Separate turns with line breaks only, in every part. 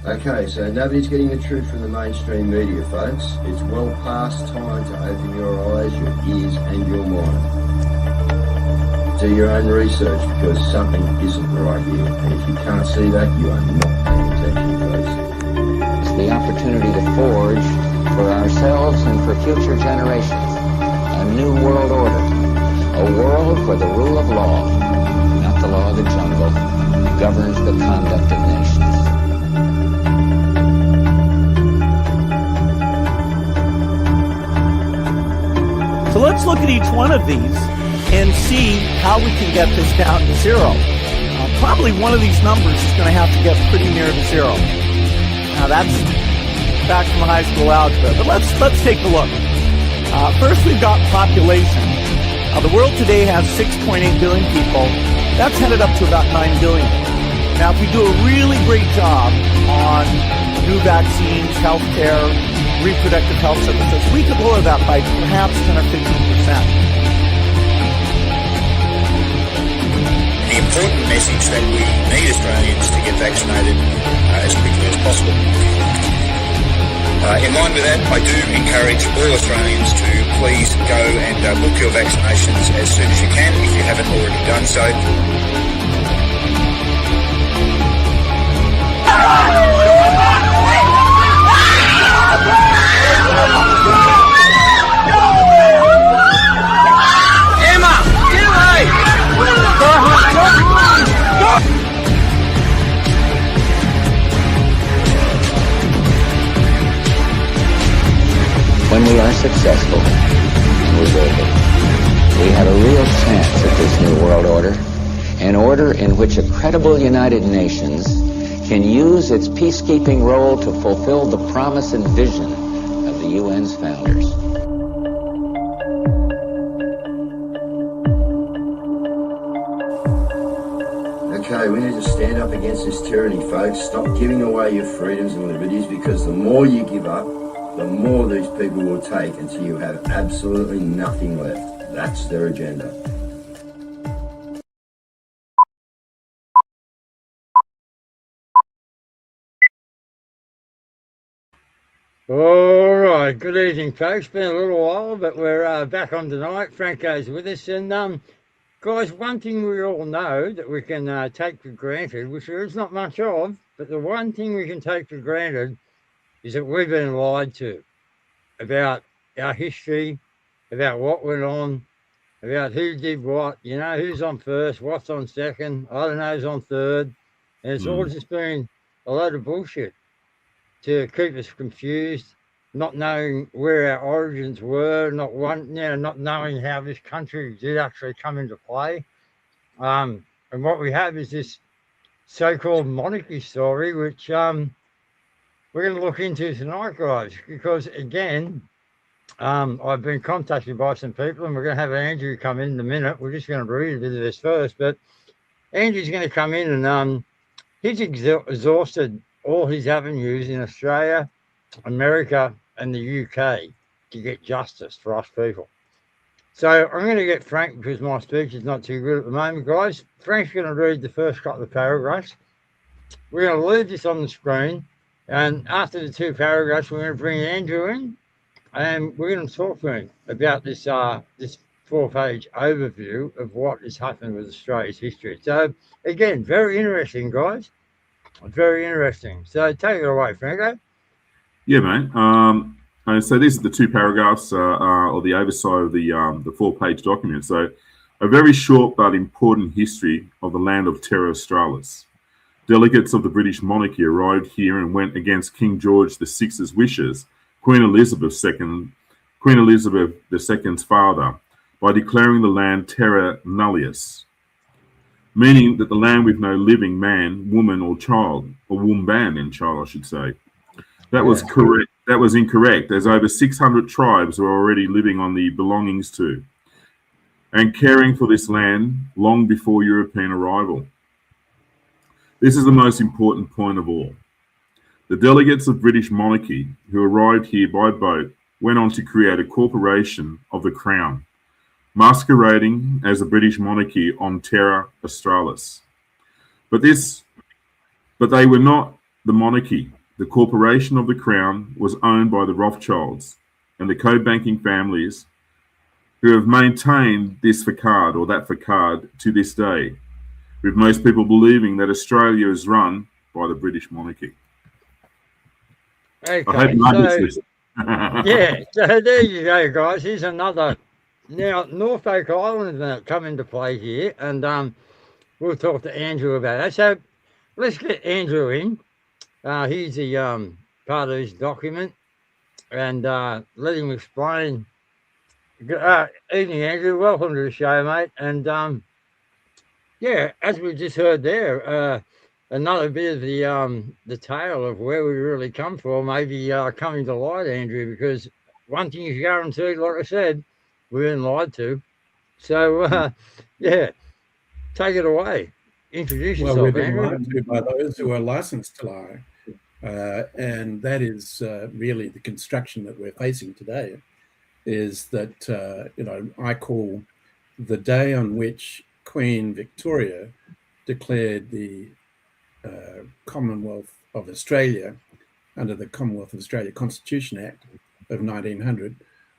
Okay, so nobody's getting the truth from the mainstream media, folks. It's well past time to open your eyes, your ears and your mind. Do your own research because something isn't right here. And if you can't see that, you are not paying attention, folks.
It's the opportunity to forge for ourselves and for future generations a new world order. A world where the rule of law, not the law of the jungle, governs the conduct of nations.
So let's look at each one of these and see how we can get this down to zero. Probably one of these numbers is going to have to get pretty near to zero. Now that's back from high school algebra, but let's take a look. First, we've got population. The world today has 6.8 billion people. That's headed up to about 9 billion. Now, if we do a really great job on new vaccines, healthcare, reproductive health services, we could lower that by perhaps 10 or 15%.
The important message that we need Australians to get vaccinated as quickly as possible. In line with that, I do encourage all Australians to please go and book your vaccinations as soon as you can if you haven't already done so.
Emma, get away!
When we are successful, and we will be, we have a real chance at this new world order, an order in which a credible United Nations can use its peacekeeping role to fulfill the promise and vision of the UN's founders.
Okay, we need to stand up against this tyranny, folks. Stop giving away your freedoms and liberties, because the more you give up, the more these people will take until you have absolutely nothing left. That's their agenda.
All right, good evening, folks. Been a little while, but we're back on tonight. Franco's with us, and guys, one thing we all know that we can take for granted, which there is not much of, but the one thing we can take for granted is that we've been lied to about our history, about what went on, about who did what, you know, who's on first, what's on second, I don't know who's on third, and it's all just been a load of bullshit to keep us confused, not knowing where our origins were, not knowing how this country did actually come into play. And what we have is this so-called monarchy story, which we're going to look into tonight, guys, because again, I've been contacted by some people, and we're going to have Andrew come in a minute. We're just going to read a bit of this first, but Andrew's going to come in, and he's exhausted all his avenues in Australia, America, and the UK to get justice for us people. So I'm going to get Frank, because my speech is not too good at the moment, guys. Frank's going to read the first couple of paragraphs. We're going to leave this on the screen, and after the two paragraphs, we're going to bring Andrew in, and we're going to talk to him about this this 4-page overview of what has happened with Australia's history. So again, very interesting, guys. Very interesting. So take it away, Franco.
Yeah, mate. So these are the two paragraphs, or the oversight of the 4-page document. So, a very short but important history of the land of Terra Australis. Delegates of the British monarchy arrived here and went against King George VI's wishes, Queen Elizabeth II's father, by declaring the land terra nullius, meaning that the land with no living man, woman, or child, or womban and child, I should say. That was correct. That was incorrect, as over 600 tribes were already living on the belongings to and caring for this land long before European arrival. This is the most important point of all. The delegates of British monarchy who arrived here by boat went on to create a corporation of the Crown, masquerading as the British monarchy on Terra Australis. But they were not the monarchy, the corporation of the crown, was owned by the Rothschilds and the co-banking families who have maintained this facade or that facade to this day, with most people believing that Australia is run by the British monarchy. I hope
Okay,
you like
so
this.
yeah, so there you go, guys. Here's another. Now, Norfolk Island come into play here, and we'll talk to Andrew about that. So let's get Andrew in. He's the part of this document, and let him explain. Evening, Andrew. Welcome to the show, mate. And yeah, as we just heard there, another bit of the tale of where we really come from, maybe coming to light, Andrew. Because one thing is guaranteed, like I said, we've been lied to. So yeah, take it away. Introduce
Well, we've
yourself,
been
Andrew.
lied to by those who are licensed to lie. And that is really the construction that we're facing today, is that, I call the day on which Queen Victoria declared the Commonwealth of Australia under the Commonwealth of Australia Constitution Act of 1900.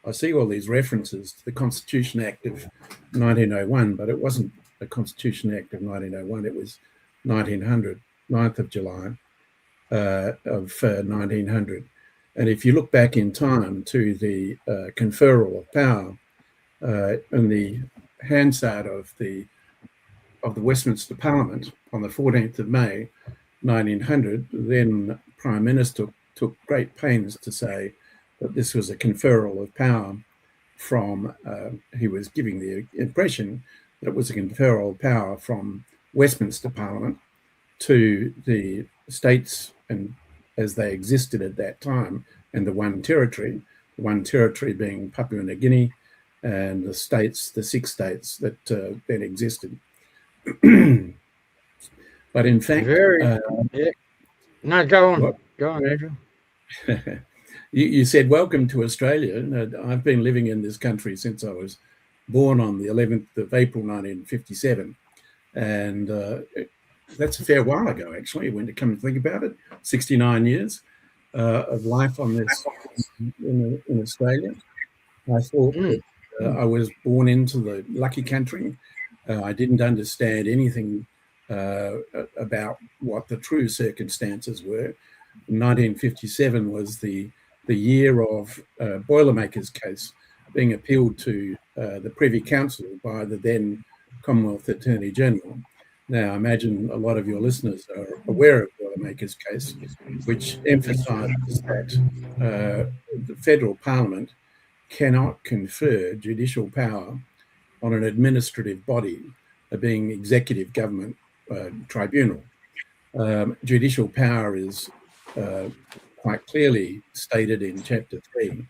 I see all these references to the Constitution Act of 1901, but it wasn't the Constitution Act of 1901, it was 1900, 9th of July of 1900. And if you look back in time to the conferral of power in the Hansard of the Westminster Parliament on the 14th of May, 1900, then Prime Minister took great pains to say that this was a conferral of power from, he was giving the impression that it was a conferral of power from Westminster Parliament to the states and as they existed at that time, and the one territory being Papua New Guinea, and the states, the 6 states that then existed. But in fact,
Yeah. No, go on.
What?
Go on, Andrew.
You said welcome to Australia. I've been living in this country since I was born on the 11th of April 1957, and that's a fair while ago, actually, when you come to think about it. 69 years of life on this in Australia. I thought that I was born into the lucky country. I didn't understand anything about what the true circumstances were. 1957 was the year of Boilermakers case being appealed to the Privy Council by the then Commonwealth Attorney General. Now, I imagine a lot of your listeners are aware of Boilermakers case, which emphasises that the federal parliament cannot confer judicial power on an administrative body, being executive government tribunal. Judicial power is quite clearly stated in Chapter 3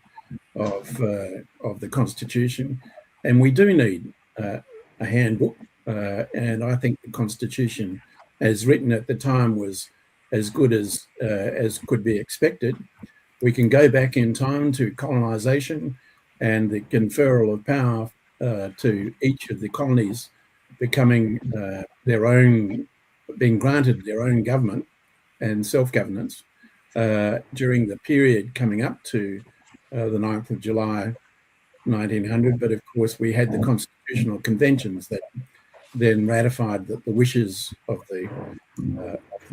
of the Constitution, and we do need a handbook. And I think the Constitution, as written at the time, was as good as could be expected. We can go back in time to colonisation and the conferral of power to each of the colonies becoming their own, being granted their own government and self-governance during the period coming up to the 9th of July 1900. But of course, we had the constitutional conventions that then ratified that the wishes of the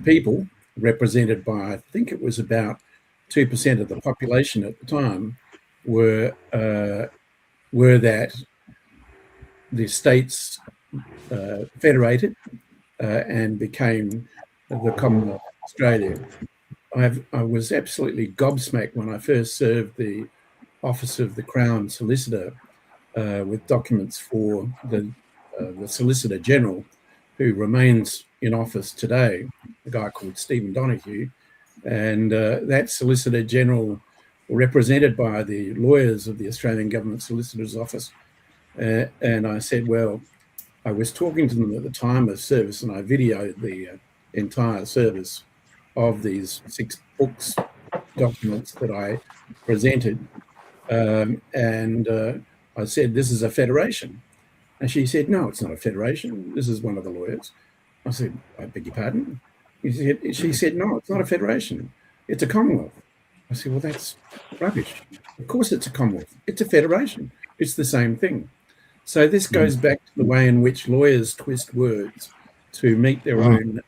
people, represented by, I think it was about 2% of the population at the time, were that the states federated and became the Commonwealth of Australia. I was absolutely gobsmacked when I first served the Office of the Crown Solicitor with documents for the Solicitor General, who remains in office today, a guy called Stephen Donoghue. And that Solicitor General, represented by the lawyers of the Australian Government Solicitor's Office. And I said, well, I was talking to them at the time of service, and I videoed the entire service of these 6 books, documents that I presented. And I said, this is a federation. And she said, no, it's not a federation. This is one of the lawyers. I said, I beg your pardon? She said, no, it's not a federation. It's a Commonwealth. I said, well, that's rubbish. Of course it's a Commonwealth. It's a federation. It's the same thing. So this goes back to the way in which lawyers twist words to meet their own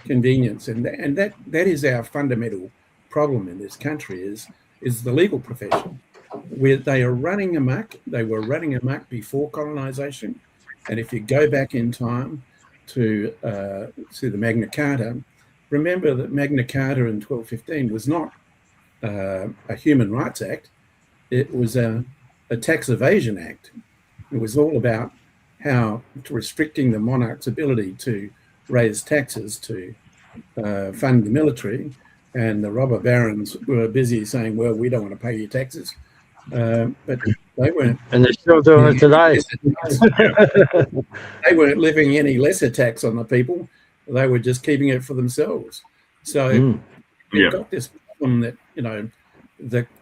convenience. And that is our fundamental problem in this country is the legal profession, where they are running amok. They were running amok before colonisation. And if you go back in time to the Magna Carta, remember that Magna Carta in 1215 was not a Human Rights Act. It was a tax evasion act. It was all about how restricting the monarch's ability to raise taxes to fund the military, and the robber barons were busy saying, well, we don't want to pay your taxes. But they weren't.
And they're still doing it today.
They weren't levying any lesser tax on the people. They were just keeping it for themselves. So you've got this problem that,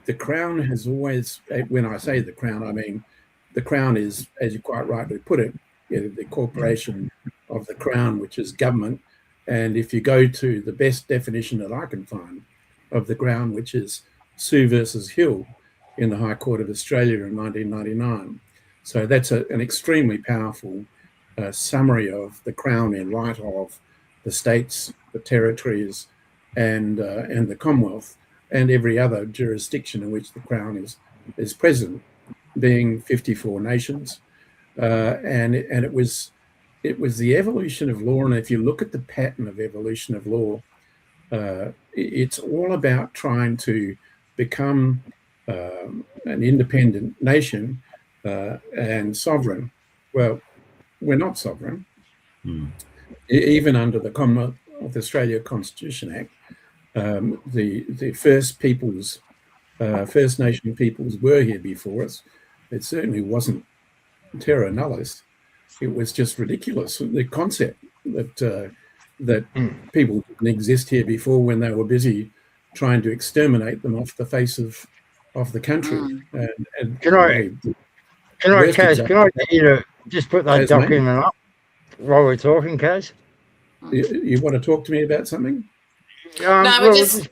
the Crown has always, when I say the Crown, I mean, the Crown is, as you quite rightly put it, the corporation of the Crown, which is government. And if you go to the best definition that I can find of the Crown, which is Sue versus Hill in the High Court of Australia in 1999. So that's an extremely powerful summary of the Crown in light of the states, the territories, and the Commonwealth, and every other jurisdiction in which the Crown is present, being 54 nations. And it was the evolution of law. And if you look at the pattern of evolution of law, it's all about trying to become an independent nation and sovereign. Well, we're not sovereign. Even under the Commonwealth of Australia Constitution Act, the First Nation peoples were here before us. It certainly wasn't terra nullius. It was just ridiculous. The concept that people didn't exist here before when they were busy trying to exterminate them off the face of the country. And
Can I, Kaz, can I get you to just put that document up while we're talking, Kaz?
You want to talk to me about something?
We're just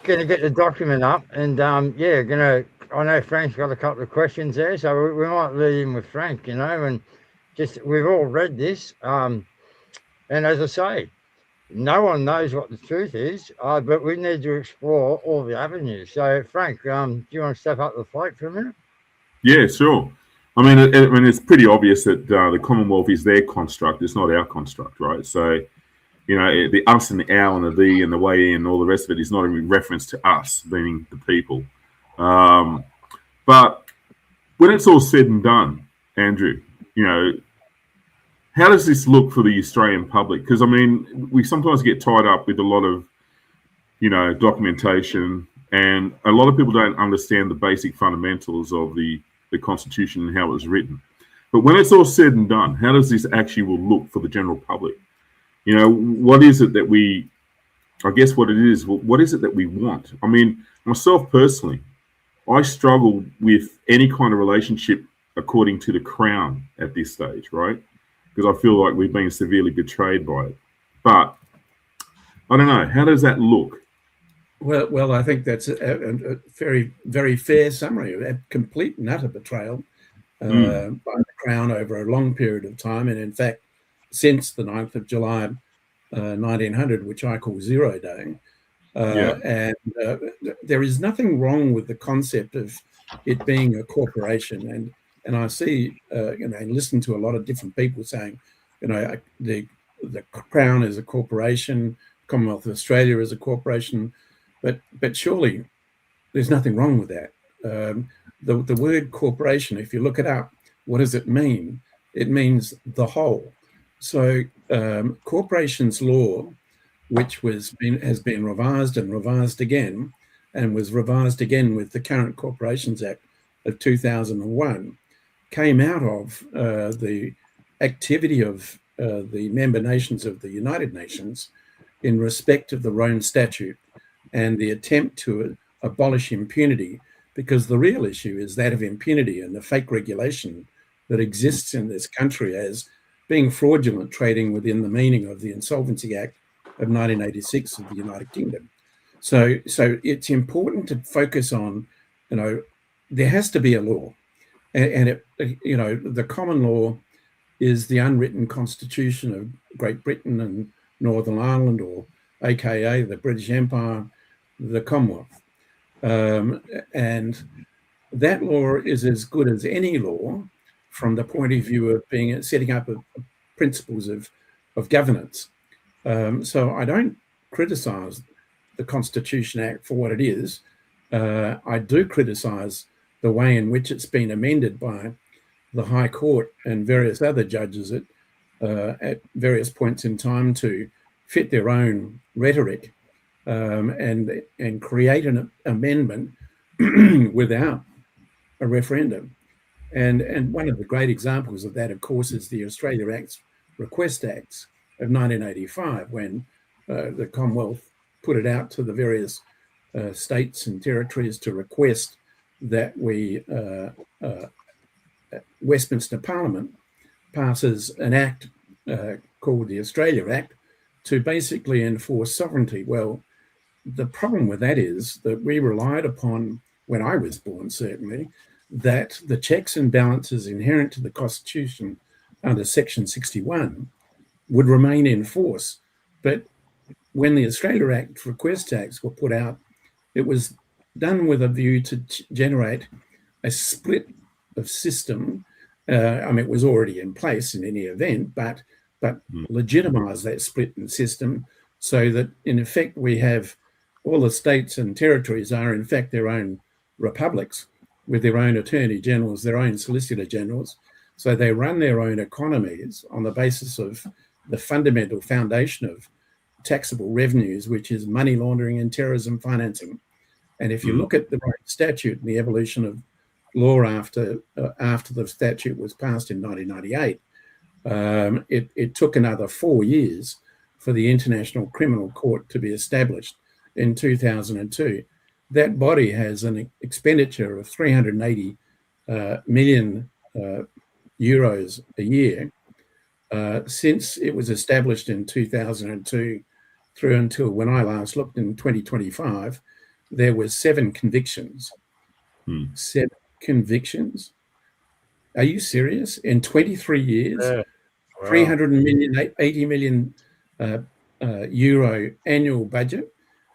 going to get the document up, and I know Frank's got a couple of questions there, so we might lead in with Frank, and just we've all read this, and as I say, no one knows what the truth is, but we need to explore all the avenues. So, Frank, do you want to step up to the plate for a minute?
Yeah, sure. I mean, it's pretty obvious that the Commonwealth is their construct. It's not our construct, right? So, the us and the our and the thee and the way and all the rest of it is not in reference to us, meaning the people. But when it's all said and done, Andrew, how does this look for the Australian public? Because, I mean, we sometimes get tied up with a lot of, documentation, and a lot of people don't understand the basic fundamentals of the Constitution and how it was written. But when it's all said and done, how does this actually will look for the general public? What is it that what is it that we want? I mean, myself personally, I struggle with any kind of relationship according to the Crown at this stage, right? Because I feel like we've been severely betrayed by it. But I don't know. How does that look?
Well, I think that's a very, very fair summary of a complete and utter betrayal by the Crown over a long period of time. And in fact, since the 9th of July 1900, which I call Zero Day. And there is nothing wrong with the concept of it being a corporation. And I see, and listen to a lot of different people saying, the Crown is a corporation, Commonwealth of Australia is a corporation, but surely there's nothing wrong with that. The word corporation, if you look it up, what does it mean? It means the whole. So corporations law, which has been revised and revised again, and was revised again with the current Corporations Act of 2001, came out of the activity of the member nations of the United Nations in respect of the Rome Statute and the attempt to abolish impunity, because the real issue is that of impunity and the fake regulation that exists in this country as being fraudulent trading within the meaning of the Insolvency Act of 1986 of the United Kingdom. So it's important to focus on, there has to be a law, and the common law is the unwritten constitution of Great Britain and Northern Ireland, or AKA the British Empire, the Commonwealth. And that law is as good as any law from the point of view of setting up principles of governance. So I don't criticize the Constitution Act for what it is. I do criticize the way in which it's been amended by the High Court and various other judges at various points in time to fit their own rhetoric and create an amendment without a referendum. And one of the great examples of that, of course, is the Australia Acts Request Acts of 1985, when the Commonwealth put it out to the various states and territories to request that Westminster Parliament passes an act called the Australia Act to basically enforce sovereignty. Well, the problem with that is that we relied upon, when I was born certainly, that the checks and balances inherent to the Constitution under Section 61 would remain in force. But when the Australia Act Request Acts were put out, it was done with a view to generate a split of system. It was already in place in any event, but legitimise that split in system so that, in effect, we have all the states and territories are, in fact, their own republics with their own attorney generals, their own solicitor generals. So they run their own economies on the basis of the fundamental foundation of taxable revenues, which is money laundering and terrorism financing. And if you look at the statute and the evolution of law after the statute was passed in 1998, it took another 4 years for the International Criminal Court to be established in 2002. That body has an expenditure of 380 million euros a year since it was established in 2002 through until when I last looked in 2025. There was 7 convictions. 7 convictions? Are you serious? In 23 years, wow. 380 million euro annual budget.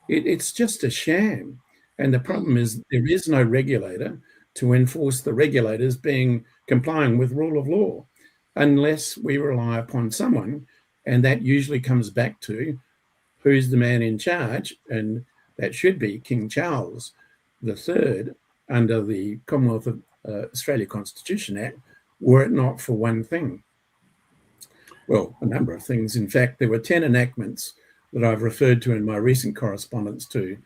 It's just a sham. And the problem is there is no regulator to enforce the regulators complying with rule of law, unless we rely upon someone. And that usually comes back to who's the man in charge. And that should be King Charles III under the Commonwealth of Australia Constitution Act, were it not for one thing. Well, a number of things. In fact, there were 10 enactments that I've referred to in my recent correspondence to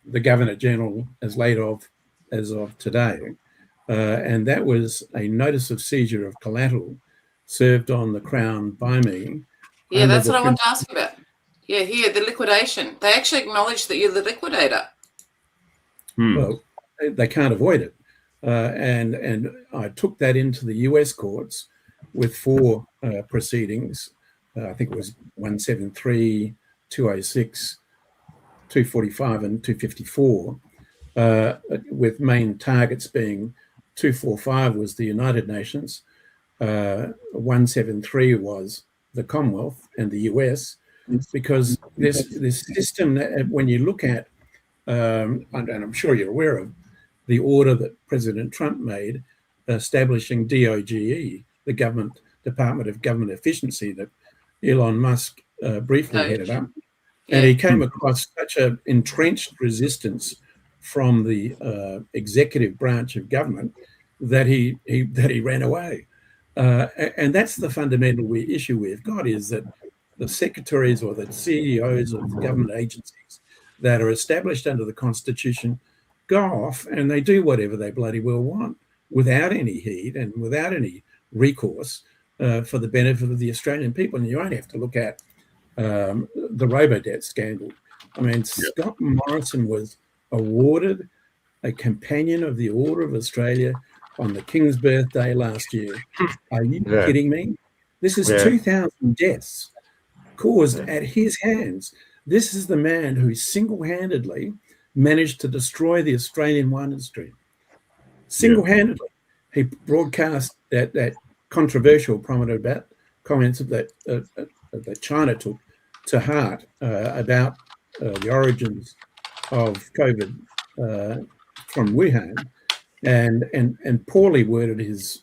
the Governor-General as of today. And that was a notice of seizure of collateral served on the Crown by me.
Yeah, that's what I want to ask you about. Yeah, here, the liquidation. They actually acknowledge that you're the liquidator.
Well, they can't avoid it. And I took that into the US courts with 4 proceedings. I think it was 173, 206, 245 and 254, with main targets being 245 was the United Nations, 173 was the Commonwealth and the US, because this system, when you look at, and I'm sure you're aware of, the order that President Trump made establishing DOGE, the Department of Government Efficiency that Elon Musk briefly headed up. And he came across such an entrenched resistance from the executive branch of government that he ran away. And that's the fundamental issue we've got, is that the secretaries or the CEOs of government agencies that are established under the Constitution go off and they do whatever they bloody well want without any heed and without any recourse for the benefit of the Australian people. And you only have to look at the robo-debt scandal. I mean, Scott Morrison was awarded a Companion of the Order of Australia on the King's birthday last year. Are you kidding me? This is 2,000 deaths caused at his hands. This is the man who single-handedly managed to destroy the Australian wine industry. Single-handedly. He broadcast that controversial comments that China took to heart about the origins of COVID from Wuhan, and poorly worded his.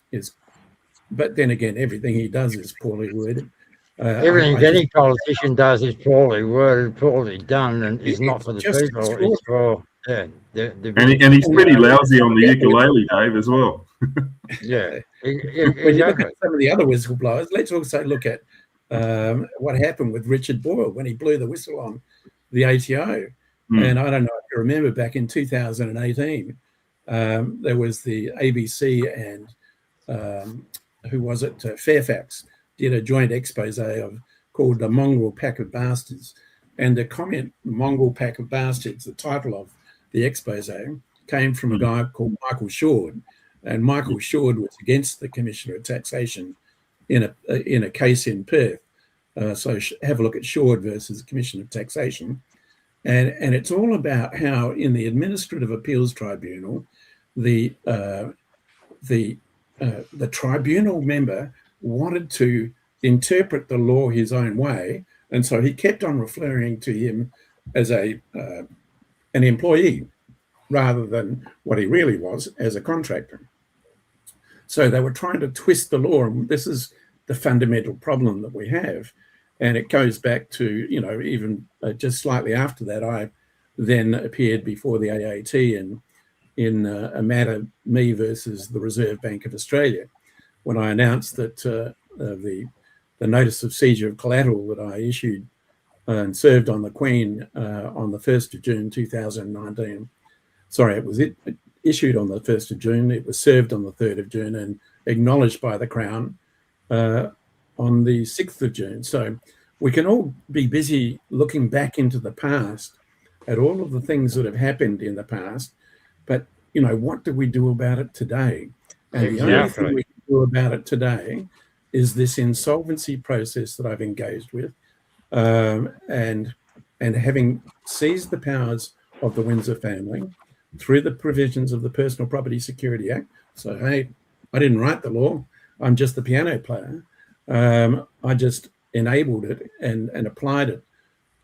But then again, everything he does is poorly worded.
Everything any politician does is poorly worded, poorly done, and is not for the people. It's for
and he's pretty lousy on the ukulele, Dave, as well.
Yeah,
when you look at some of the other whistleblowers, let's also look at what happened with Richard Boyle when he blew the whistle on the ATO. And I don't know if you remember, back in 2018, there was the ABC and who was it? Fairfax did a joint expose called "The Mongrel Pack of Bastards," and the comment "Mongrel Pack of Bastards," the title of the expose, came from a guy called Michael Shord, and Michael Shord was against the Commissioner of Taxation in a case in Perth. So have a look at Shord versus the Commissioner of Taxation. And it's all about how in the Administrative Appeals Tribunal, the tribunal member wanted to interpret the law his own way, and so he kept on referring to him as an employee rather than what he really was, as a contractor. So they were trying to twist the law, and this is the fundamental problem that we have. And it goes back to, even just slightly after that, I then appeared before the AAT in a matter, me versus the Reserve Bank of Australia, when I announced that the notice of seizure of collateral that I issued and served on the Queen on the 1st of June 2019. Sorry, it was issued on the 1st of June. It was served on the 3rd of June and acknowledged by the Crown on the 6th of June. So we can all be busy looking back into the past at all of the things that have happened in the past, but what do we do about it today? And the only thing we can do about it today is this insolvency process that I've engaged with, and having seized the powers of the Windsor family through the provisions of the Personal Property Security Act. So, hey, I didn't write the law. I'm just the piano player. I just enabled it and applied it,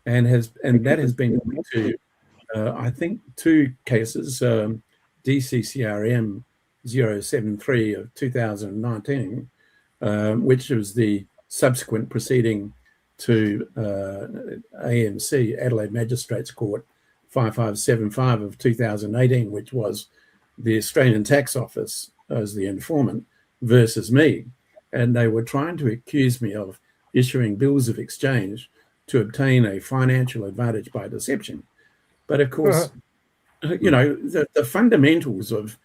and that has been to I think 2 cases, DCCRM 073 of 2019, which was the subsequent proceeding to AMC, Adelaide Magistrates Court 5575 of 2018, which was the Australian Tax Office as the informant versus me. And they were trying to accuse me of issuing bills of exchange to obtain a financial advantage by deception. But of course, the fundamentals of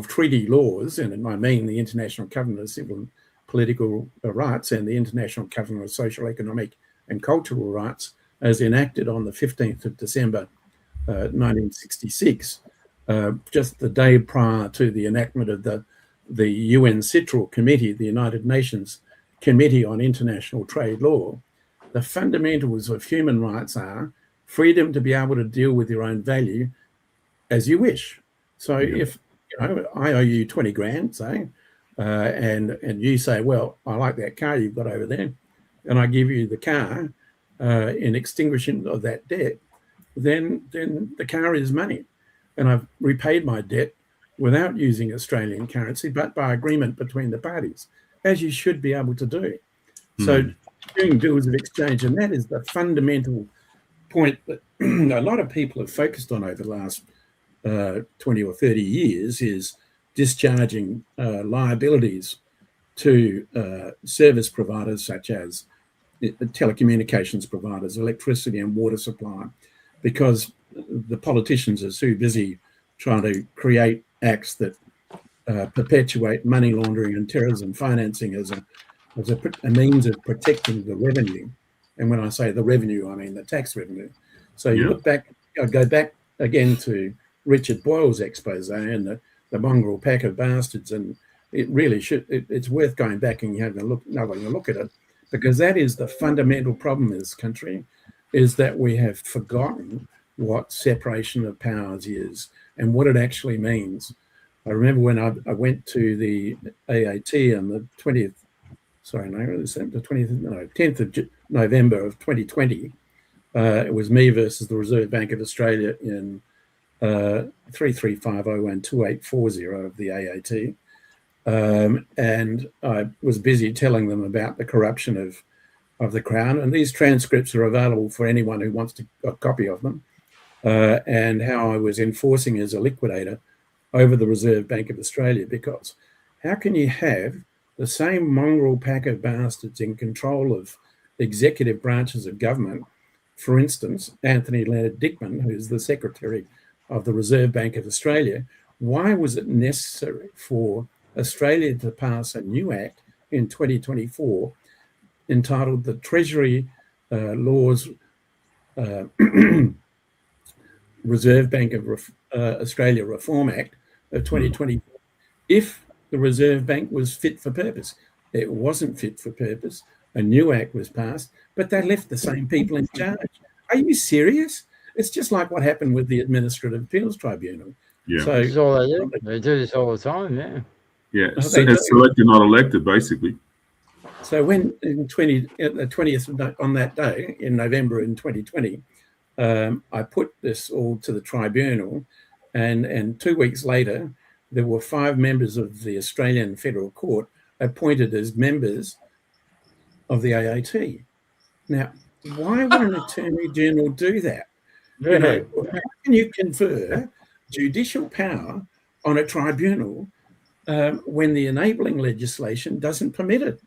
treaty laws, and I mean the International Covenant of Civil and Political Rights and the International Covenant of Social, Economic and Cultural Rights, as enacted on the 15th of December 1966, just the day prior to the enactment of the UN Citral Committee, the United Nations Committee on International Trade Law. The fundamentals of human rights are freedom to be able to deal with your own value as you wish. So if I owe you 20 grand, say, and you say, well, I like that car you've got over there, and I give you the car in extinguishing of that debt, then the car is money. And I've repaid my debt without using Australian currency, but by agreement between the parties, as you should be able to do. So doing bills of exchange, and that is the fundamental point that a lot of people have focused on over the last 20 or 30 years, is discharging liabilities to service providers such as telecommunications providers, electricity and water supply, because the politicians are too busy trying to create acts that perpetuate money laundering and terrorism financing as a means of protecting the revenue. And when I say the revenue, I mean the tax revenue. So you look back, go back again to Richard Boyle's expose and the mongrel pack of bastards, and it really should. It's worth going back and having a look at it, because that is the fundamental problem in this country, is that we have forgotten what separation of powers is and what it actually means. I remember when I went to the AAT on the 20th, sorry, no, the 20th, no, 10th of November of 2020. It was me versus the Reserve Bank of Australia in 3350128840 of the AAT. And I was busy telling them about the corruption of the Crown. And these transcripts are available for anyone who wants a copy of them, and how I was enforcing as a liquidator over the Reserve Bank of Australia. Because how can you have the same mongrel pack of bastards in control of executive branches of government? For instance, Anthony Leonard Dickman, who's the Secretary of the Reserve Bank of Australia. Why was it necessary for Australia to pass a new act in 2024 entitled the Treasury Laws Reserve Bank of Australia Reform Act of 2020, if the Reserve Bank was fit for purpose? It wasn't fit for purpose. A new act was passed, but they left the same people in charge. Are you serious? It's just like what happened with the Administrative Appeals Tribunal.
Yeah.
So,
This is all they do. They do this all the time, yeah.
Yeah,
Oh,
so
they do.
it's selected, not elected, basically.
So when at the 20th on that day in November in 2020, I put this all to the tribunal, and 2 weeks later, there were 5 members of the Australian Federal Court appointed as members of the AAT. Now, why would an Attorney General do that? You know, how can you confer judicial power on a tribunal when the enabling legislation doesn't permit it?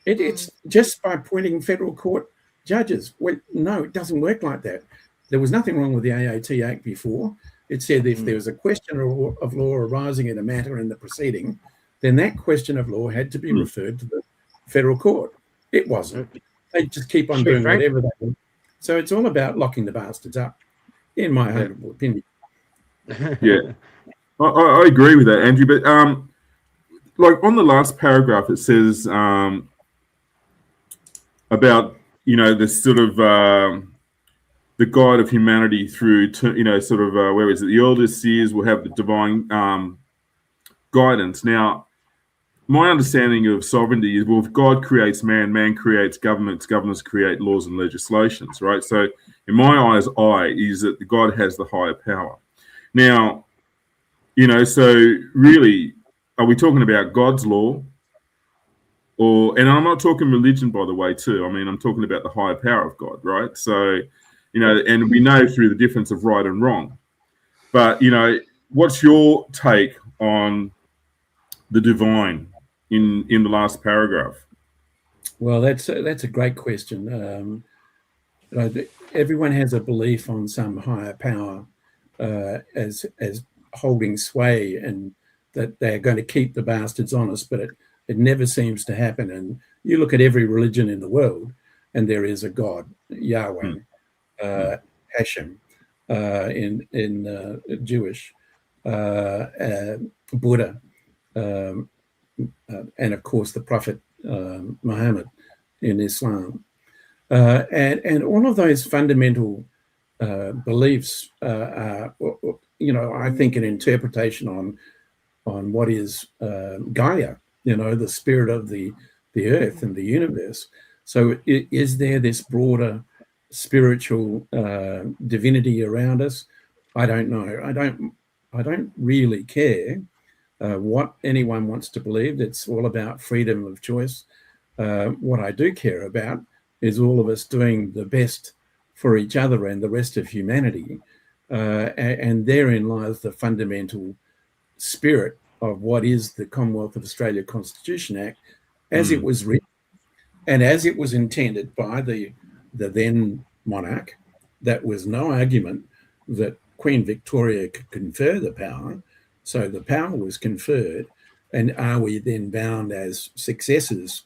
It's just by appointing federal court judges. Well, no, it doesn't work like that. There was nothing wrong with the AAT Act before. It said if there was a question of law arising in a matter in the proceeding, then that question of law had to be referred to the federal court. It wasn't. They just keep on doing whatever they want. So it's all about locking the bastards up, in my humble opinion.
Yeah, I agree with that, Andrew. But like on the last paragraph, it says about this sort of the guide of humanity through sort of where is it? The eldest seers will have the divine guidance. Now, my understanding of sovereignty is, well, if God creates man, man creates governments, governments create laws and legislations, right? So in my eyes, is that God has the higher power. Now, so really, are we talking about God's law? And I'm not talking religion, by the way, too. I mean, I'm talking about the higher power of God, right? So, and we know through the difference of right and wrong. But, what's your take on the divine in the last paragraph?
Well, that's a great question. Everyone has a belief on some higher power as holding sway, and that they're going to keep the bastards honest, but it never seems to happen. And you look at every religion in the world, and there is a God, Yahweh, Hashem, in Jewish, Buddha, and of course the Prophet Muhammad in Islam, and all of those fundamental beliefs are, I think, an interpretation on what is Gaia, the spirit of the earth and the universe. So is there this broader spiritual divinity around us? I don't know. I don't really care what anyone wants to believe. It's all about freedom of choice. What I do care about is all of us doing the best for each other and the rest of humanity. And therein lies the fundamental spirit of what is the Commonwealth of Australia Constitution Act, as it was written and as it was intended by the then monarch. That was no argument that Queen Victoria could confer the power. So the power was conferred, and are we then bound as successors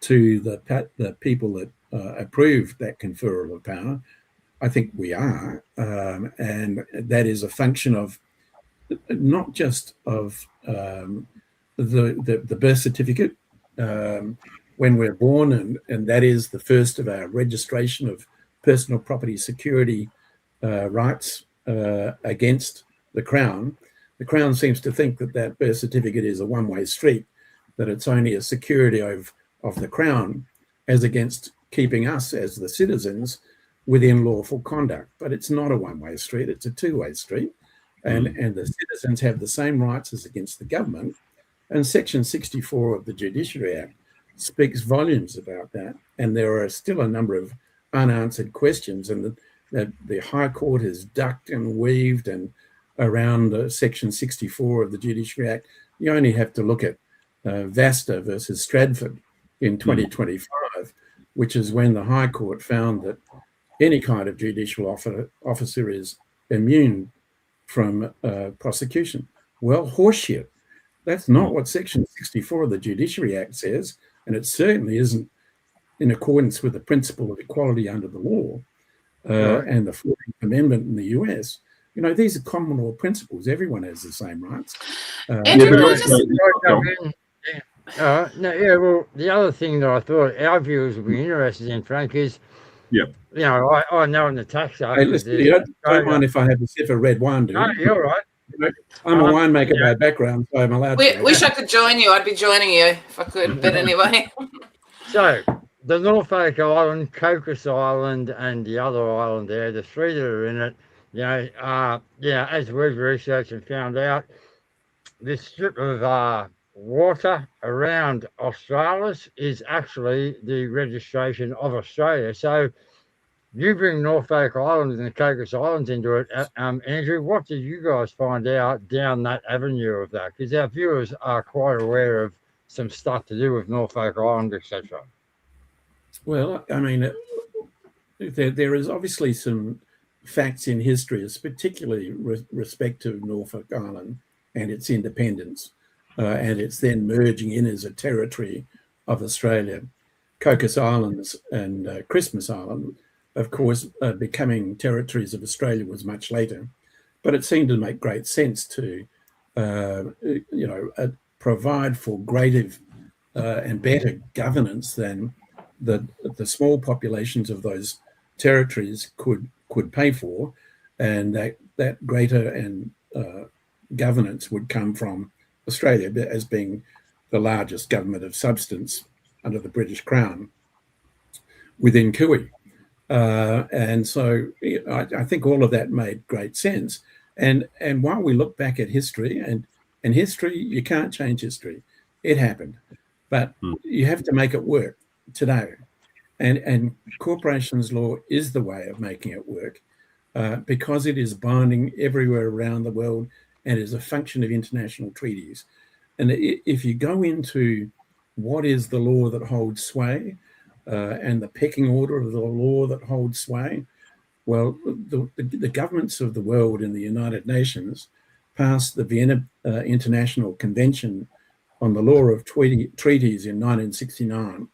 to the people that approved that conferral of power? I think we are, and that is a function of not just of the birth certificate, when we're born, and that is the first of our registration of personal property security rights against the Crown. The Crown seems to think that that birth certificate is a one-way street, that it's only a security of the Crown as against keeping us as the citizens within lawful conduct. But it's not a one-way street, it's a two-way street. And the citizens have the same rights as against the government. And Section 64 of the Judiciary Act speaks volumes about that. And there are still a number of unanswered questions, and the High Court has ducked and weaved and around Section 64 of the Judiciary Act. You only have to look at Vasta versus Stratford in 2025, which is when the High Court found that any kind of judicial officer is immune from prosecution. Well, horseshit. That's not what Section 64 of the Judiciary Act says, and it certainly isn't in accordance with the principle of equality under the law and the 14th Amendment in the US. You know, these are common law principles. Everyone has the same rights.
Well, the other thing that I thought our viewers would be interested in, Frank, is, you know, I know in the tax act.
Hey, listen, don't mind if I have a sip of red wine, dude.
No, you're right.
I'm a winemaker by background, so I'm allowed to.
Wish I could join you. I'd be joining you if I could, but anyway.
So, the Norfolk Island, Cocos Island, and the other island there, the three that are in it, you know, as we've researched and found out, this strip of water around Australis is actually the registration of Australia. So, you bring Norfolk Island and the Cocos Islands into it. Andrew, what did you guys find out down that avenue of that? Because our viewers are quite aware of some stuff to do with Norfolk Island, etc.
Well, I mean, there is obviously some facts in history, particularly respect to Norfolk Island and its independence, and it's then merging in as a territory of Australia. Cocos Islands and Christmas Island, of course, becoming territories of Australia was much later, but it seemed to make great sense to, provide for greater and better governance than the small populations of those territories could pay for, and that greater and governance would come from Australia as being the largest government of substance under the British Crown within Kui. And so I think all of that made great sense. And while we look back at history, and history, you can't change history. It happened. But you have to make it work today. And corporations law is the way of making it work because it is binding everywhere around the world and is a function of international treaties. And if you go into what is the law that holds sway, and the pecking order of the law that holds sway, well, the governments of the world in the United Nations passed the Vienna International Convention on the Law of Treaties in 1969.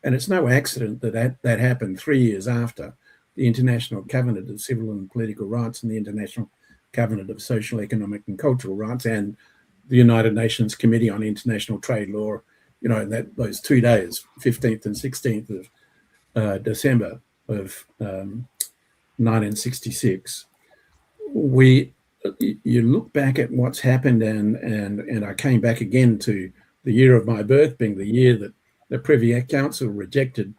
And it's no accident that happened 3 years after the International Covenant of Civil and Political Rights and the International Covenant of Social, Economic and Cultural Rights and the United Nations Committee on International Trade Law, you know, those 2 days, 15th and 16th of December of 1966. You look back at what's happened, and I came back again to the year of my birth being the year that the Privy Council rejected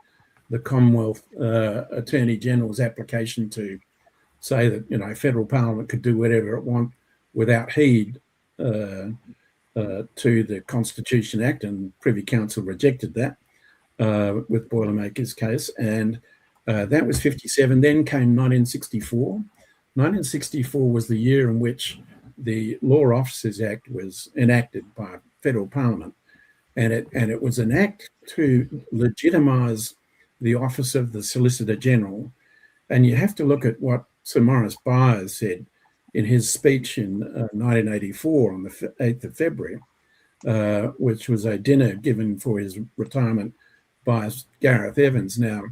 the Commonwealth Attorney General's application to say that, you know, federal Parliament could do whatever it wants without heed to the Constitution Act, and Privy Council rejected that with Boilermaker's case, and that was 57. Then came 1964. 1964 was the year in which the Law Officers Act was enacted by federal Parliament, and it was an act to legitimise the office of the Solicitor General. And you have to look at what Sir Maurice Byers said in his speech in 1984 on the 8th of February, which was a dinner given for his retirement by Gareth Evans. Now,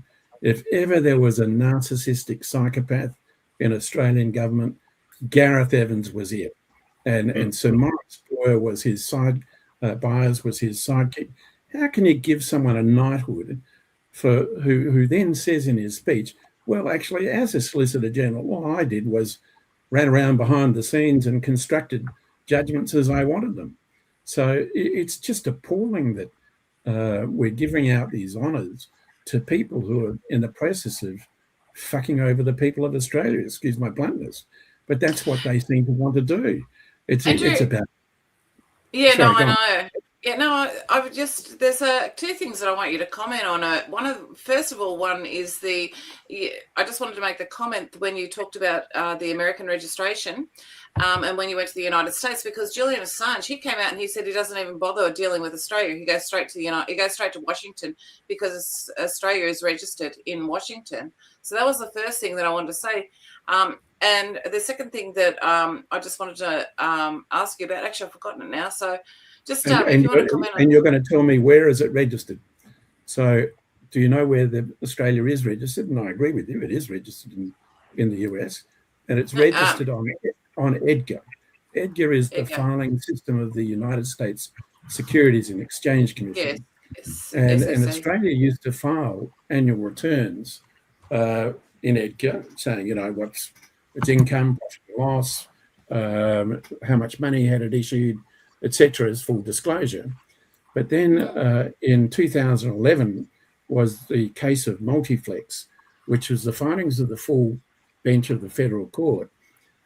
if ever there was a narcissistic psychopath in Australian government, Gareth Evans was it. And Sir Maurice Byers was his sidekick. How can you give someone a knighthood for who then says in his speech, well, actually, as a Solicitor General, all I did was ran around behind the scenes and constructed judgments as I wanted them. So it's just appalling that we're giving out these honours to people who are in the process of fucking over the people of Australia, excuse my bluntness. But that's what they seem to want to do. It's about...
Yeah,
Sorry,
no, I know. Yeah, no, I would just, there's two things that I want you to comment on. First of all, one is I just wanted to make the comment when you talked about the American registration and when you went to the United States, because Julian Assange, he came out and he said he doesn't even bother dealing with Australia. He goes straight to he goes straight to Washington because Australia is registered in Washington. So that was the first thing that I wanted to say. And the second thing that I just wanted to ask you about, actually I've forgotten it now. So just if you want to comment on.
And you're going to tell me, where is it registered? So do you know where Australia is registered? And I agree with you, it is registered in the US, and it's registered on EDGAR. EDGAR is the filing system of the United States Securities and Exchange Commission.
Yes.
And Australia used to file annual returns in EDGAR, saying, what's its income, profit and loss, how much money had it issued, etc., as full disclosure. But then in 2011 was the case of Multiflex, which was the findings of the full bench of the federal court,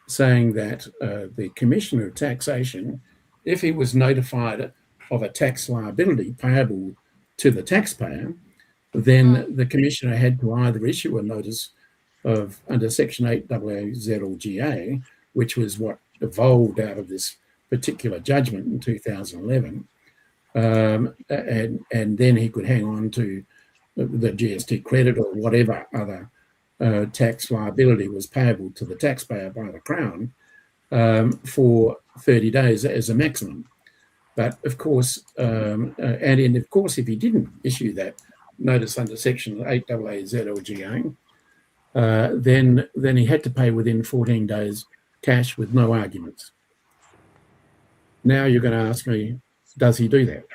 saying that the Commissioner of Taxation, if he was notified of a tax liability payable to the taxpayer, then the Commissioner had to either issue a notice of under Section 8AA or GA, which was what evolved out of this particular judgment in 2011, and then he could hang on to the GST credit or whatever other tax liability was payable to the taxpayer by the Crown for 30 days as a maximum. But of course, if he didn't issue that notice under Section 8AA or GA, then he had to pay within 14 days cash with no arguments. Now you're going to ask me, does he do that?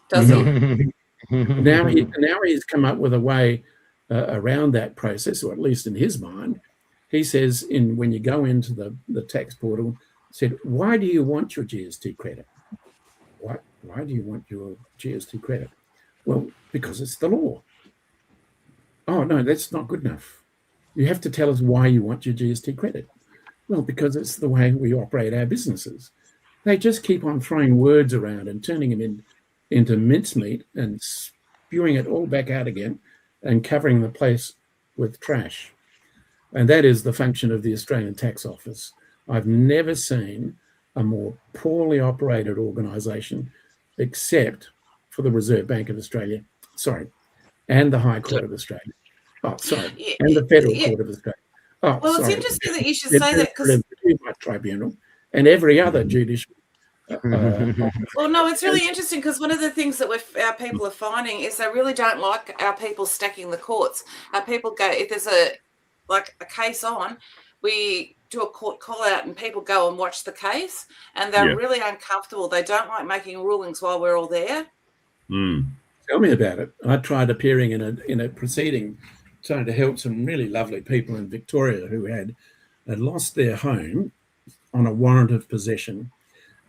Does he?
Now he's come up with a way around that process, or at least in his mind. He says, when you go into the tax portal, said, why do you want your GST credit? Why do you want your GST credit? Well, because it's the law. Oh, no, that's not good enough. You have to tell us why you want your GST credit. Well, because it's the way we operate our businesses. They just keep on throwing words around and turning them into mincemeat and spewing it all back out again and covering the place with trash. And that is the function of the Australian Tax Office. I've never seen a more poorly operated organisation, except for the Reserve Bank of Australia, and the High Court of Australia. And the Federal Court of Australia.
Well, it's interesting that you should say that, because
tribunal and every other judicial.
Well, no, it's really interesting, because one of the things that our people are finding is they really don't like our people stacking the courts. Our people go, if there's a case on, we do a court call out and people go and watch the case, and they're really uncomfortable. They don't like making rulings while we're all there.
Tell me about it. I tried appearing in a proceeding trying to help some really lovely people in Victoria who had lost their home on a warrant of possession.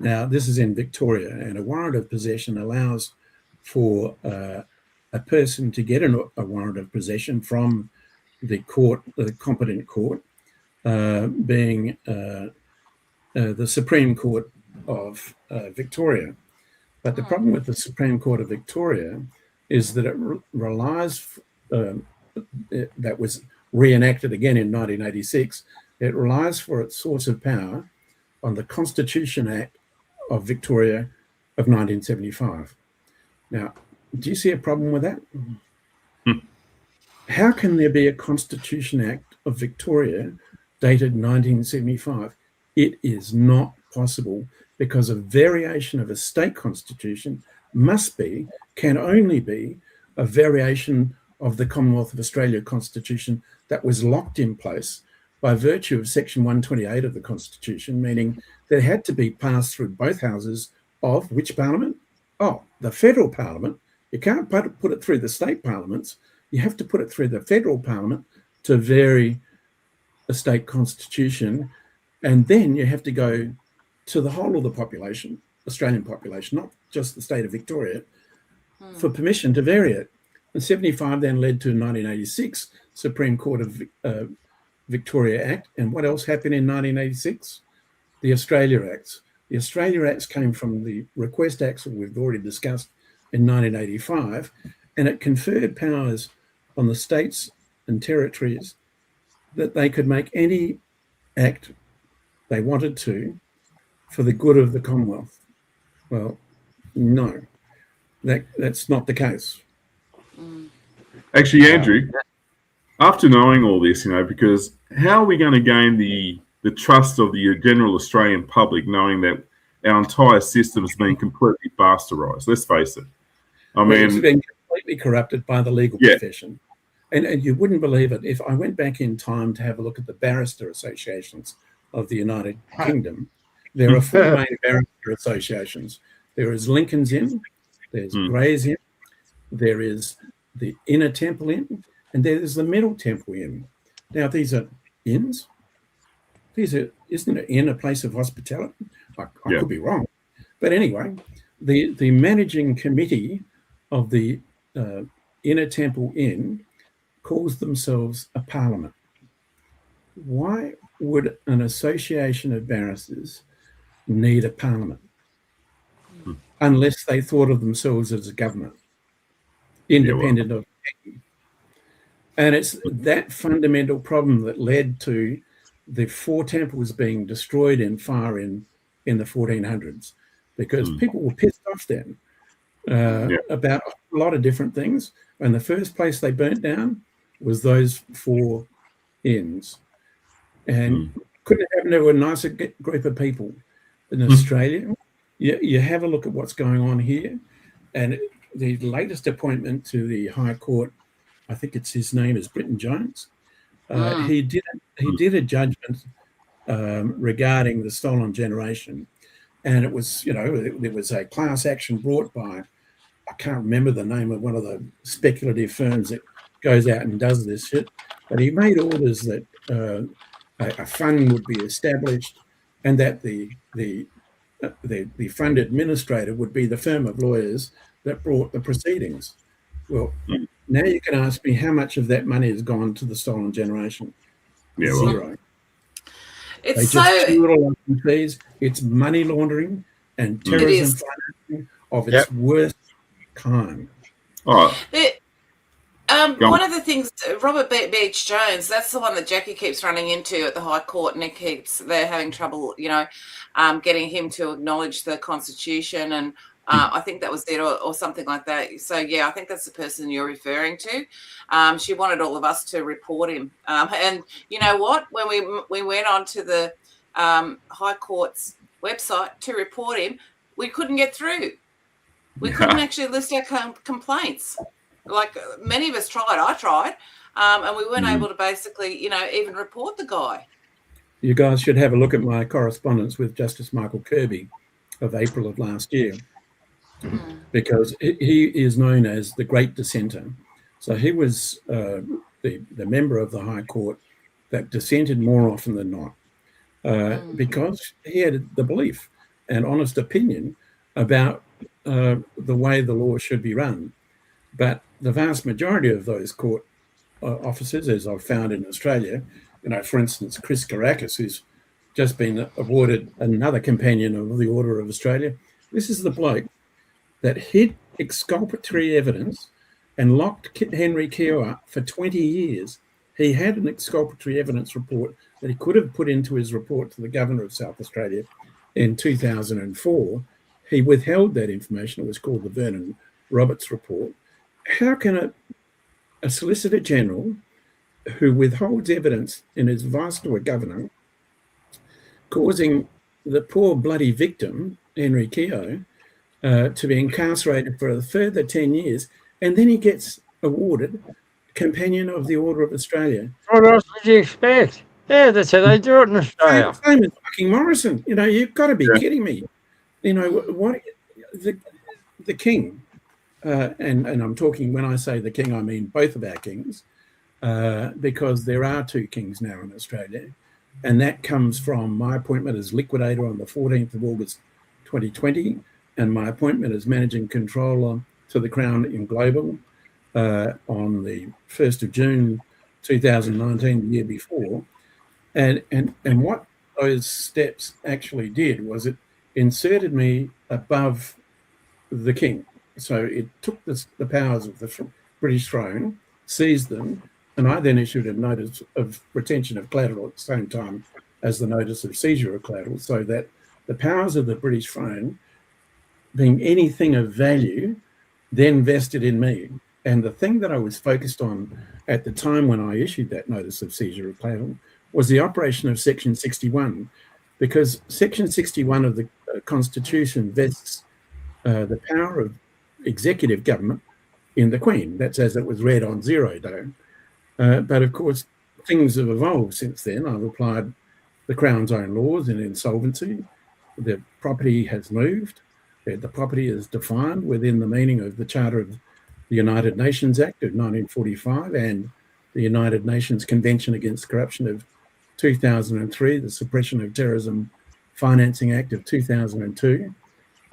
Now, this is in Victoria, and a warrant of possession allows for a person to get a warrant of possession from the court, the competent court, being the Supreme Court of Victoria. But the problem with the Supreme Court of Victoria is that it relies, that was reenacted again in 1986, it relies for its source of power on the Constitution Act of Victoria of 1975. Now, do you see a problem with that? How can there be a Constitution Act of Victoria dated 1975? It is not possible, because a variation of a state constitution can only be a variation of the Commonwealth of Australia Constitution that was locked in place by virtue of Section 128 of the Constitution, meaning that it had to be passed through both houses of which Parliament? Oh, the Federal Parliament, You can't put it through the state parliaments. You have to put it through the federal parliament to vary a state constitution. And then you have to go to the whole of the population, Australian population, not just the state of Victoria, for permission to vary it. And 75 then led to 1986 Supreme Court of Victoria Act. And what else happened in 1986? The Australia Acts. The Australia Acts came from the Request Acts that we've already discussed in 1985, and it conferred powers on the states and territories that they could make any act they wanted to for the good of the Commonwealth. Well, no, that's not the case.
Actually, Andrew, after knowing all this, because how are we going to gain the trust of the general Australian public knowing that our entire system has been completely bastardized? Let's face it.
It's been completely corrupted by the legal profession. And you wouldn't believe it. If I went back in time to have a look at the barrister associations of the United Kingdom, there are 4 main barrister associations. There is Lincoln's Inn, there's Gray's Inn, there is the Inner Temple Inn, and there is the Middle Temple Inn. Now, these are inns. Isn't an inn a place of hospitality? I could be wrong. But anyway, the managing committee of the Inner Temple Inn calls themselves a parliament. Why would an association of barristers need a parliament unless they thought of themselves as a government, independent of? And it's that fundamental problem that led to the 4 temples being destroyed in fire in the 1400s, because people were pissed off then about a lot of different things. And the first place they burnt down was those 4 inns. And couldn't it happen to a nicer group of people in Australia? You have a look at what's going on here. And the latest appointment to the High Court, I think his name is Britton Jones. He did a judgment regarding the stolen generation. And it was, there was a class action brought by, I can't remember the name of one of the speculative firms that goes out and does this shit. But he made orders that a fund would be established, and that the fund administrator would be the firm of lawyers that brought the proceedings. Well, now you can ask me how much of that money has gone to the stolen generation. Zero. They just threw it all up in fees. It's money laundering and terrorism financing of its worst kind.
Oh.
One of the things, Robert Beach Jones, that's the one that Jackie keeps running into at the High Court, and they're having trouble, getting him to acknowledge the Constitution, and I think that was it, or something like that. So yeah, I think that's the person you're referring to. She wanted all of us to report him, and you know what? When we went onto the High Court's website to report him, we couldn't get through. We couldn't actually list our complaints. Like many of us tried, I tried, and we weren't able to basically, even report the guy.
You guys should have a look at my correspondence with Justice Michael Kirby of April of last year, because he is known as the Great Dissenter. So he was the member of the High Court that dissented more often than not, because he had the belief and honest opinion about the way the law should be run. But the vast majority of those court officers, as I've found in Australia, for instance, Chris Karakis, who's just been awarded another Companion of the Order of Australia. This is the bloke that hid exculpatory evidence and locked Henry Keogh up for 20 years. He had an exculpatory evidence report that he could have put into his report to the Governor of South Australia in 2004. He withheld that information. It was called the Vernon Roberts Report. How can a Solicitor General who withholds evidence in his advice to a governor, causing the poor bloody victim, Henry Keogh, to be incarcerated for a further 10 years, and then he gets awarded Companion of the Order of Australia?
What else would you expect? Yeah, that's how they do it in Australia.
Same as fucking Morrison. You've got to be kidding me. What the King and I'm talking, when I say the king, I mean both of our kings, because there are two kings now in Australia, and that comes from my appointment as liquidator on the 14th of August 2020, and my appointment as managing controller to the Crown in Global on the 1st of June 2019, the year before. And what those steps actually did was it inserted me above the king. So it took the powers of the British throne, seized them, and I then issued a notice of retention of collateral at the same time as the notice of seizure of collateral, so that the powers of the British throne, being anything of value, then vested in me. And the thing that I was focused on at the time when I issued that notice of seizure of collateral was the operation of Section 61, because Section 61 of the Constitution vests the power of executive government in the Queen. That's as it was read on Zero Day. But of course, things have evolved since then. I've applied the Crown's own laws in insolvency. The property has moved. The property is defined within the meaning of the Charter of the United Nations Act of 1945 and the United Nations Convention Against Corruption of 2003, the Suppression of Terrorism Financing Act of 2002.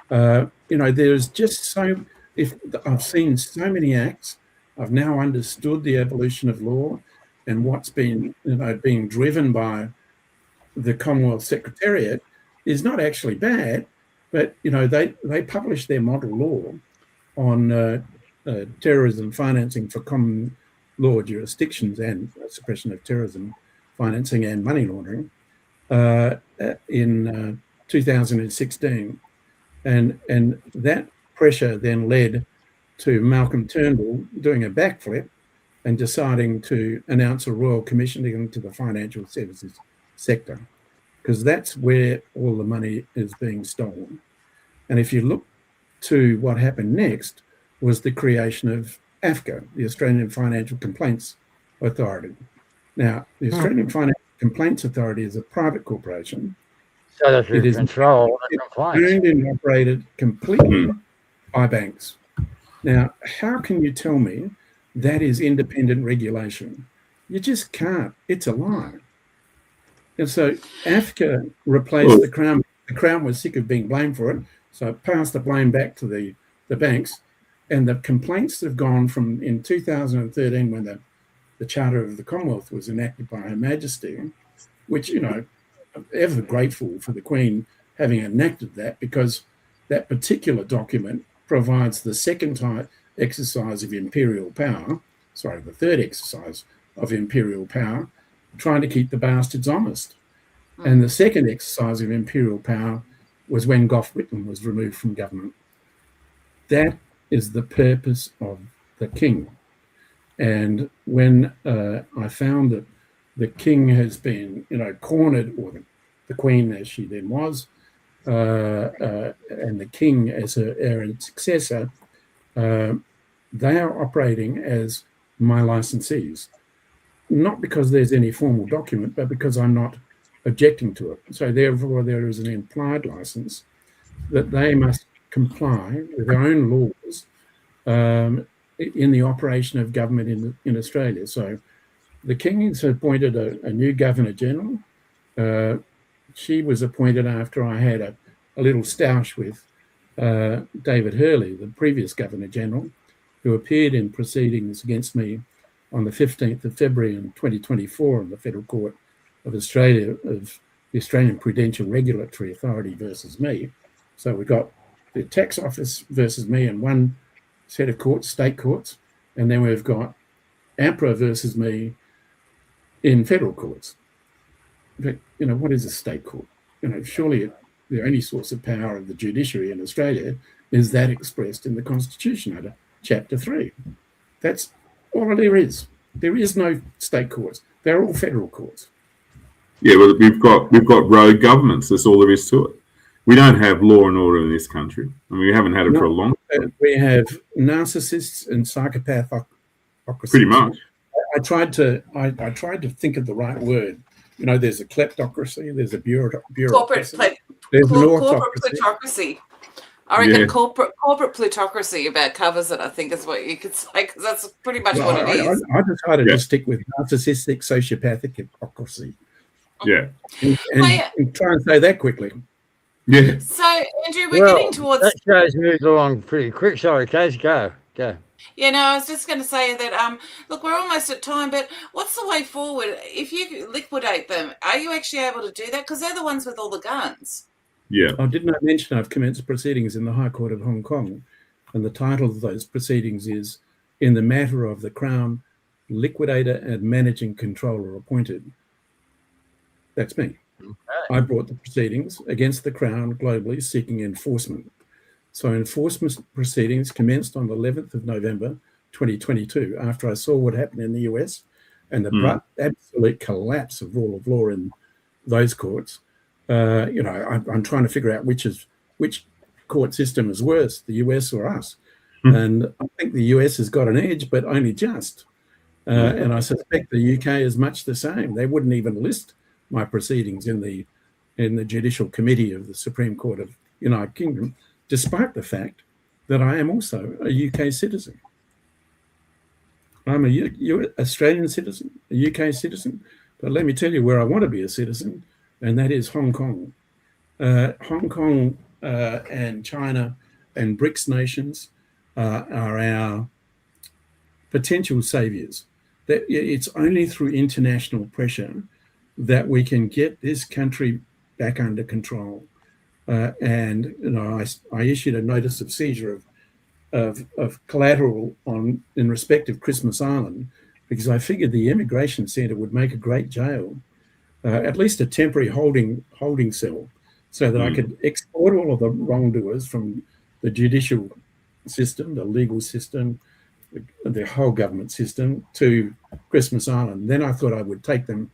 There's just so, if I've seen so many acts, I've now understood the evolution of law and what's been, being driven by the Commonwealth Secretariat is not actually bad, but they publish their model law on terrorism financing for common law jurisdictions and suppression of terrorism financing and money laundering in 2016, and that pressure then led to Malcolm Turnbull doing a backflip and deciding to announce a royal commission into the financial services sector, because that's where all the money is being stolen. And if you look to what happened next, was the creation of AFCA, the Australian Financial Complaints Authority. Now, the Australian Financial Complaints Authority is a private corporation.
So that you control the complaints.
Owned and operated completely by banks. Now, how can you tell me that is independent regulation? You just can't. It's a lie. And so AFCA replaced the Crown. The Crown was sick of being blamed for it, so it passed the blame back to the banks. And the complaints have gone from, in 2013, when the Charter of the Commonwealth was enacted by Her Majesty, which, I'm ever grateful for the Queen having enacted that, because that particular document provides the second exercise of imperial power, the third exercise of imperial power, trying to keep the bastards honest. And the second exercise of imperial power was when Gough Whitlam was removed from government. That is the purpose of the king. And when I found that the king has been, cornered, or the queen as she then was, and the king as her heir and successor, they are operating as my licensees, not because there's any formal document, but because I'm not objecting to it. So therefore, there is an implied license that they must comply with their own laws in the operation of government in Australia. So the king has appointed a new Governor General. She was appointed after I had a little stoush with David Hurley, the previous Governor General, who appeared in proceedings against me on the 15th of February in 2024 in the Federal Court of Australia, of the Australian Prudential Regulatory Authority versus me. So we got the tax office versus me in one set of courts, state courts, and then we've got APRA versus me in federal courts. But, what is a state court? Surely the only source of power of the judiciary in Australia is that expressed in the Constitution under Chapter 3. That's all there is. There is no state courts. They're all federal courts.
Yeah, well, we've got rogue governments. That's all there is to it. We don't have law and order in this country. We haven't had it for a long time.
We have narcissists and psychopathocracy.
Pretty much.
I tried to think of the right word. There's a kleptocracy, there's a bureaucracy, there's an autocracy.
Corporate plutocracy. I reckon
Yeah.
corporate plutocracy about covers it, I think is what you could say, because that's pretty much what it is.
I decided
Yeah.
to stick with narcissistic sociopathic hypocrisy
Yeah.
and
yeah.
try and say that quickly.
Yeah.
So, Andrew, we're
Well,
getting towards.
that show's moved along pretty quick. Sorry, Case, go.
Yeah, no, I was just going to say that, look, we're almost at time, but what's the way forward? If you liquidate them, are you actually able to do that? Because they're the ones with all the guns.
Yeah.
I did not mention I've commenced proceedings in the High Court of Hong Kong, and the title of those proceedings is "In the Matter of the Crown, Liquidator and Managing Controller Appointed." That's me.
Okay.
I brought the proceedings against the Crown globally seeking enforcement. So enforcement proceedings commenced on the 11th of November 2022 after I saw what happened in the US and the absolute collapse of rule of law in those courts. I'm trying to figure out which court system is worse, the US or us. And I think the US has got an edge, but only just. And I suspect the UK is much the same. They wouldn't even list my proceedings in the Judicial Committee of the Supreme Court of the United Kingdom, despite the fact that I am also a UK citizen. I'm a Australian citizen, a UK citizen, but let me tell you where I want to be a citizen, and that is Hong Kong. Hong Kong and China and BRICS nations are our potential saviors. That it's only through international pressure that we can get this country back under control. And I issued a notice of seizure of collateral in respect of Christmas Island, because I figured the immigration centre would make a great jail, at least a temporary holding cell, so that I could export all of the wrongdoers from the judicial system, the legal system, the whole government system to Christmas Island. Then I thought I would take them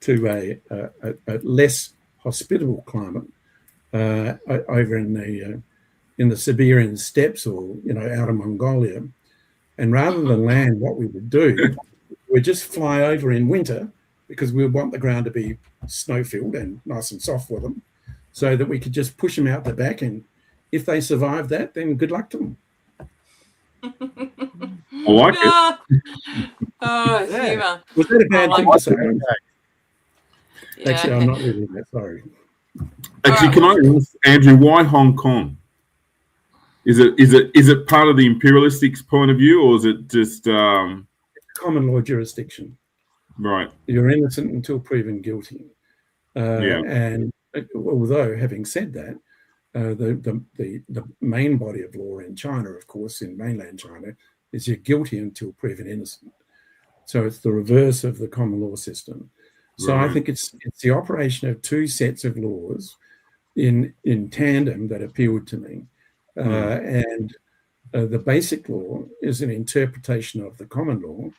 to a less hospitable climate over in the Siberian steppes or out of Mongolia, and rather than land, what we would do, we'd just fly over in winter because we want the ground to be snow-filled and nice and soft for them, so that we could just push them out the back, and if they survive that, then good luck to them.
I like it.
Oh, humour.
Was that a bad thing to say?
Yeah.
Actually, I'm not really that sorry.
Actually, can I ask, Andrew, why Hong Kong? Is it part of the imperialistic point of view, or is it just
Common law jurisdiction?
right?
You're innocent until proven guilty. And although, having said that, the main body of law in China, of course, in mainland China, is you're guilty until proven innocent. So it's the reverse of the common law system. So I think it's the operation of two sets of laws in tandem that appealed to me. And the basic law is an interpretation of the common law,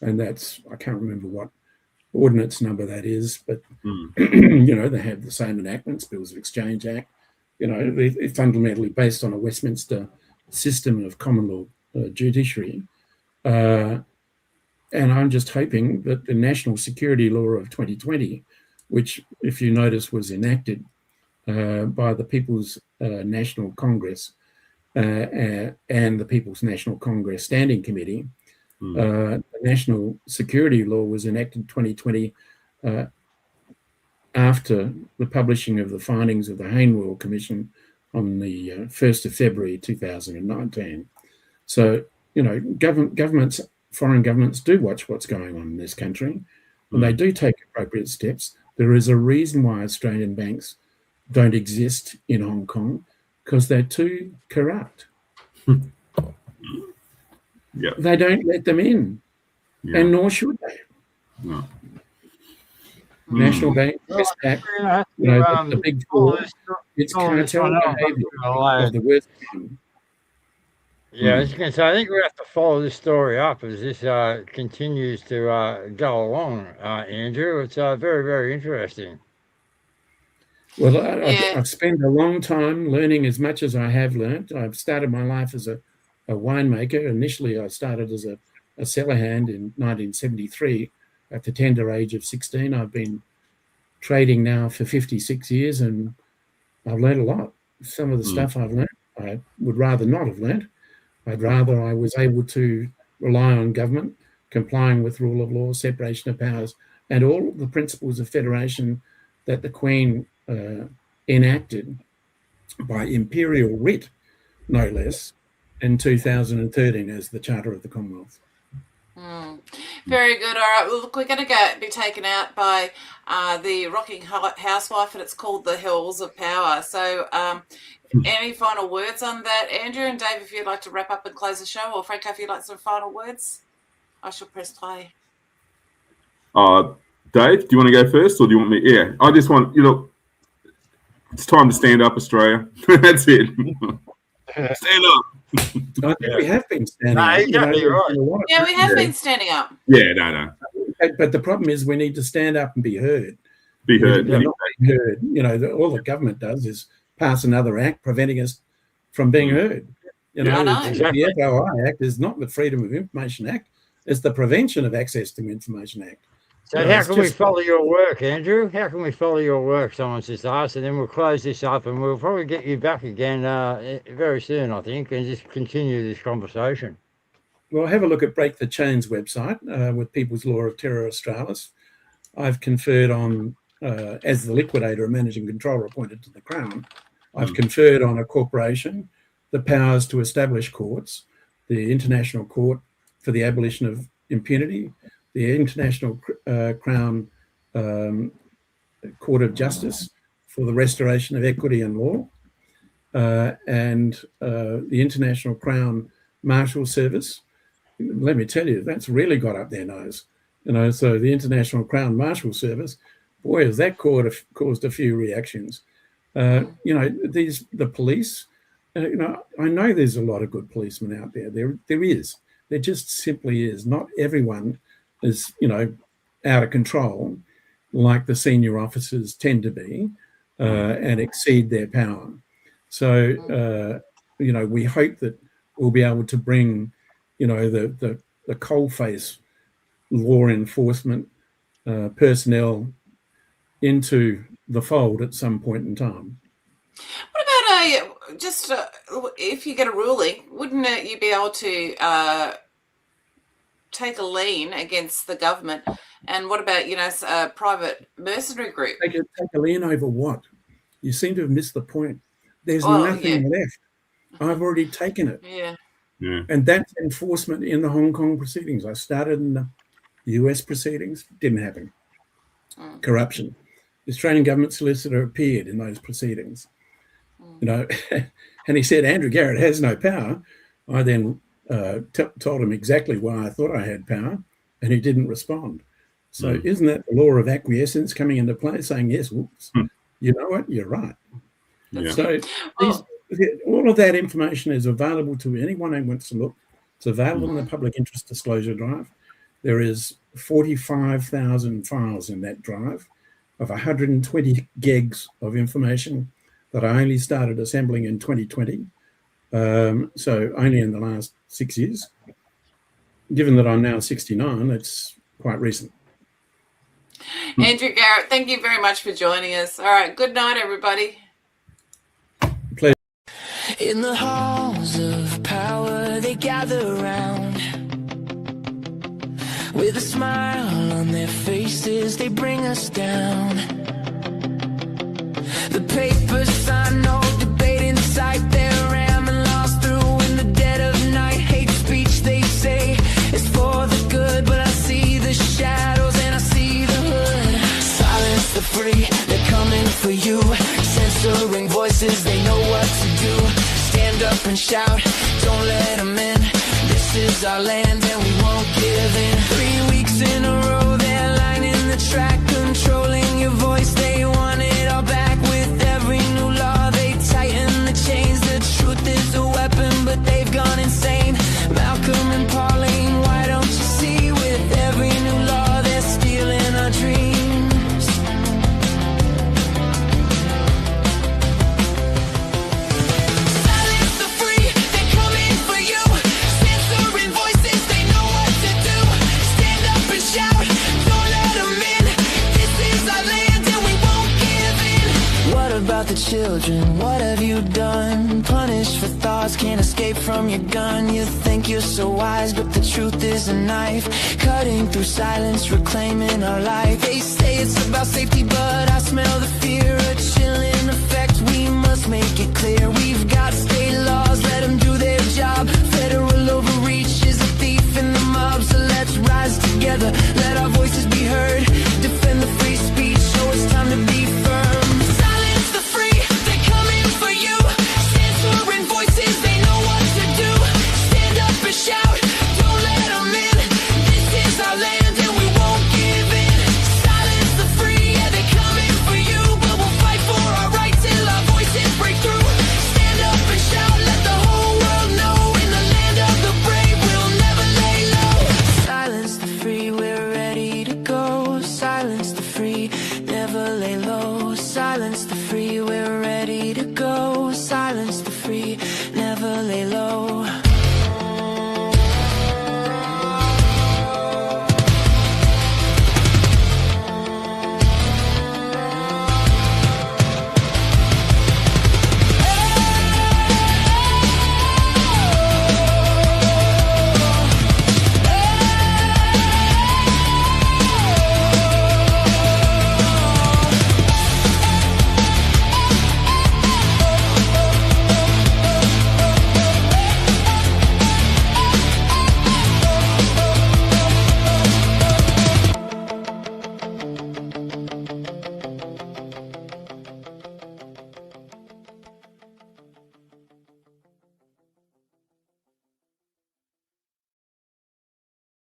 and that's, I can't remember what ordinance number that is, but they have the same enactments, Bills of Exchange Act. They're fundamentally based on a Westminster system of common law judiciary. And I'm just hoping that the National Security Law of 2020, which, if you notice, was enacted by the People's National Congress and the People's National Congress Standing Committee, the National Security Law was enacted 2020 after the publishing of the findings of the Hain-Royal Commission on the 1st of February 2019. So, foreign governments do watch what's going on in this country, and they do take appropriate steps. There is a reason why Australian banks don't exist in Hong Kong, because they're too corrupt. They don't let them in, and nor should they. No. National Bank, Westpac, the big four, it's cartel behaviour of the worst kind.
Yeah, I was going to say, I think we have to follow this story up as this continues to go along, Andrew. It's very, very interesting.
Well, I've spent a long time learning as much as I have learnt. I've started my life as a winemaker. Initially, I started as a cellar hand in 1973 at the tender age of 16. I've been trading now for 56 years, and I've learned a lot. Some of the stuff I've learned, I would rather not have learnt. I'd rather I was able to rely on government, complying with rule of law, separation of powers, and all of the principles of federation that the Queen enacted by imperial writ, no less, in 2013 as the Charter of the Commonwealth.
Very good. All right. Well, look, we're going to be taken out by the Rocking Housewife, and it's called The Hills of Power. So any final words on that, Andrew? And Dave, if you'd like to wrap up and close the show, or Franco, if you'd like some final words, I shall press play.
Dave, do you want to go first, or do you want me? Yeah, I just want, it's time to stand up, Australia. That's it. Stand up.
I think we have been standing up.
Exactly right.
Yeah, we have been standing up.
Yeah, no.
But the problem is we need to stand up and be heard.
Be heard.
We're not being heard. All the government does is pass another act preventing us from being heard.
I know.
Exactly.
The FOI Act is not the Freedom of Information Act. It's the Prevention of Access to Information Act.
So how can we follow your work, Andrew? How can we follow your work? Someone's just asked, and then we'll close this up, and we'll probably get you back again very soon, I think, and just continue this conversation.
Well, have a look at Break the Chains website with People's Law of Terror Australis. I've conferred on, as the liquidator and managing controller appointed to the Crown, I've conferred on a corporation the powers to establish courts, the International Court for the Abolition of Impunity, the International Crown Court of Justice for the Restoration of Equity and Law, and the International Crown Marshal Service. Let me tell you, that's really got up their nose. So the International Crown Marshal Service, boy, has that caused a few reactions. The police, I know there's a lot of good policemen out there. There is. There just simply is. Not everyone is, out of control like the senior officers tend to be and exceed their power. So, we hope that we'll be able to bring, the coalface law enforcement personnel into the fold at some point in time.
What about if you get a ruling, wouldn't you be able to take a lien against the government? And what about, a private mercenary group?
Take a lien over what? You seem to have missed the point. There's nothing left. I've already taken it.
Yeah.
And that's enforcement in the Hong Kong proceedings. I started in the US proceedings. Didn't happen. Corruption. The Australian government solicitor appeared in those proceedings. And he said, Andrew Garrett has no power. I then told him exactly why I thought I had power, and he didn't respond. So isn't that the law of acquiescence coming into play, saying, yes, whoops, you know what, you're right.
Yeah.
So all of that information is available to anyone who wants to look. It's available in the public interest disclosure drive. There is 45,000 files in that drive of 120 gigs of information that I only started assembling in 2020. So only in the last 6 years. Given that I'm now 69, it's quite recent.
Andrew Garrett, thank you very much for joining us. All right, good night, everybody.
Pleasure.
In the halls of power, they gather round. With a smile on their faces, they bring us down. The papers sign no debate in sight. They're ramming lost through in the dead of night. Hate speech, they say, is for the good, but I see the shadows and I see the hood. Silence the free, they're coming for you. Censoring voices, they know what to do. Stand up and shout, don't let them in. This is our land and we won't give in. 3 weeks in a row, they're lining the track, controlling your voice. They want it all back. With every new law, they tighten the chains. The truth is a weapon, but they've gone insane. Malcolm and Pauline, why don't you see? With every new law, they're stealing our dreams. Silence the free, they're coming for you. Censoring voices, they know what to do. Stand up and shout. about the children? What have you done? Punished for thoughts, can't escape from your gun. You think you're so wise, but the truth is a knife, cutting through silence, reclaiming our life. They say it's about safety, but